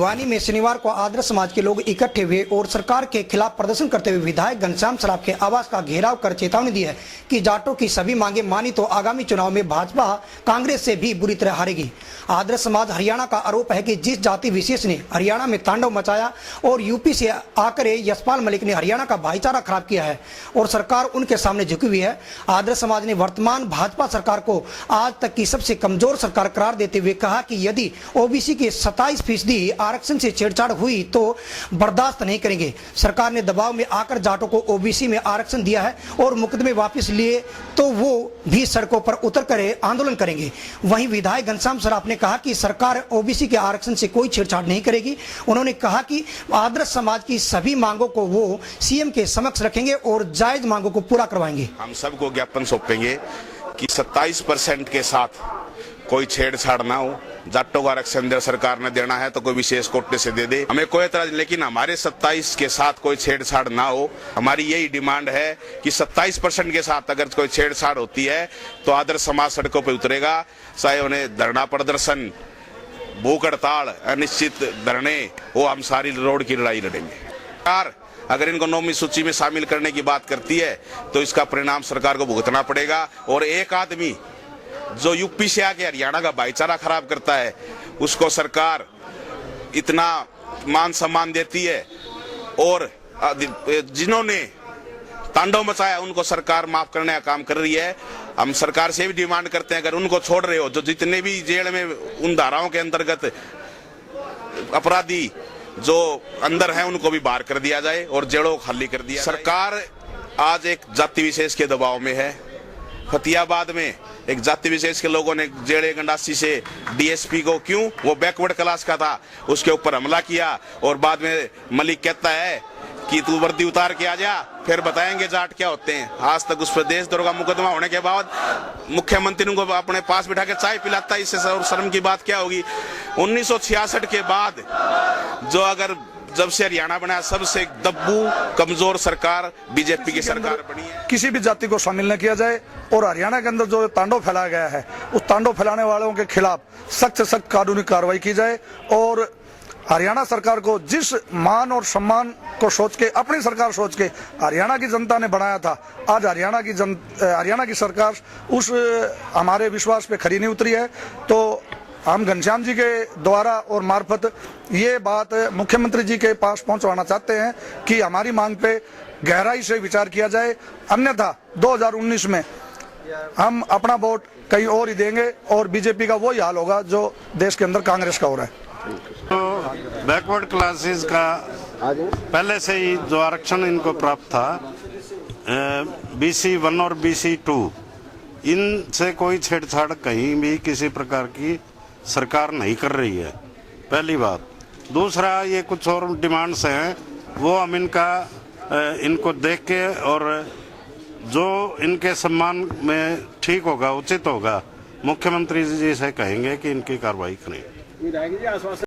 भिवानी में शनिवार को आदर्श समाज के लोग इकट्ठे हुए और सरकार के खिलाफ प्रदर्शन करते हुए विधायक घनश्याम सराफ के आवास का घेराव कर चेतावनी दी है कि जाटों की सभी मांगे मानी तो आगामी चुनाव में भाजपा कांग्रेस से भी बुरी तरह हारेगी। आदर्श समाज हरियाणा का आरोप है कि जिस जाति विशेष ने हरियाणा में तांडव मचाया और यूपी से आकर यशपाल मलिक ने हरियाणा का भाईचारा खराब किया है और सरकार उनके सामने झुकी हुई है। आदर्श समाज ने वर्तमान भाजपा सरकार को आज तक की सबसे कमजोर सरकार करार देते हुए कहा कि यदि ओबीसी के 27% आरक्षण से छेड़छाड़ हुई तो बर्दाश्त नहीं करेंगे। सरकार ने दबाव में आकर जाटों को ओबीसी में आरक्षण दिया है और मुकदमे वापस लिए तो वो भी सड़कों पर उतर कर आंदोलन करेंगे। वहीं विधायक घनश्याम सराफ ने कहा कि सरकार ओबीसी के आरक्षण से कोई छेड़छाड़ नहीं करेगी। उन्होंने कहा कि आदर्श समाज की सभी मांगों को वो सीएम के समक्ष रखेंगे और जायज मांगों को पूरा करवाएंगे। हम सबको ज्ञापन सौंपेंगे कि 27% के साथ कोई छेड़छाड़ ना हो। जाटों का आरक्षण सरकार ने देना है तो कोई विशेष कोटे से दे दे, हमें कोई एतराज, लेकिन हमारे 27 के साथ कोई छेड़छाड़ ना हो। हमारी यही डिमांड है कि 27% के साथ अगर कोई छेड़छाड़ होती है तो आदर्श समाज सड़कों पर उतरेगा, चाहे उन्हें धरना प्रदर्शन, भूख हड़ताल, अनिश्चित धरने, वो हम सारी रोड की लड़ाई लड़ेंगे। सरकार अगर इनको 9वीं सूची में शामिल करने की बात करती है तो इसका परिणाम सरकार को भुगतना पड़ेगा। और एक आदमी जो यूपी से आके हरियाणा का भाईचारा खराब करता है उसको सरकार इतना मान सम्मान देती है और जिन्होंने तांडव मचाया उनको सरकार माफ करने का काम कर रही है। हम सरकार से भी डिमांड करते हैं अगर उनको छोड़ रहे हो, जो जितने भी जेल में उन धाराओं के अंतर्गत अपराधी जो अंदर हैं उनको भी बाहर कर दिया जाए और जेलों को खाली कर दिया। सरकार आज एक जाति विशेष के दबाव में है। फतियाबाद में एक जाति विशेष के लोगों ने जेड़े गंडासी से डीएसपी को, क्यों, वो बैकवर्ड क्लास का था, उसके ऊपर हमला किया और बाद में मलिक कहता है कि तू वर्दी उतार के आ जा, फिर बताएंगे जाट क्या होते हैं। आज तक उस पर देशद्रोह का मुकदमा होने के बाद मुख्यमंत्री को अपने पास बिठा के चाय पिलाता है, इससे शर्म की बात क्या होगी। 1966 के बाद जो अगर जब से हरियाणा बना सबसे दब्बू कमजोर सरकार बीजेपी की सरकार बनी है। किसी भी जाति को शामिल न किया जाए और हरियाणा के अंदर जो तांडव फैलाया गया है उस तांडव फैलाने वालों के खिलाफ सख्त से सख्त कानूनी कार्रवाई की जाए। और हरियाणा सरकार को जिस मान और सम्मान को सोच के, अपनी सरकार सोच के हरियाणा की जनता ने बनाया था, आज हरियाणा की सरकार उस हमारे विश्वास पे खरी नहीं उतरी है। तो हम घनश्याम जी के द्वारा और मार्फत ये बात मुख्यमंत्री जी के पास पहुंचवाना चाहते हैं कि हमारी मांग पे गहराई से विचार किया जाए, अन्यथा 2019 में हम अपना वोट कहीं और ही देंगे और बीजेपी का वही हाल होगा जो देश के अंदर कांग्रेस का हो रहा है। तो बैकवर्ड क्लासेस का पहले से ही जो आरक्षण इनको प्राप्त था, BC 1 और BC 2, इनसे कोई छेड़छाड़ कहीं भी किसी प्रकार की सरकार नहीं कर रही है, पहली बात। दूसरा, ये कुछ और डिमांड्स हैं वो हम इनको देख के और जो इनके सम्मान में ठीक होगा, उचित होगा, मुख्यमंत्री जी से कहेंगे कि इनकी कार्रवाई करें।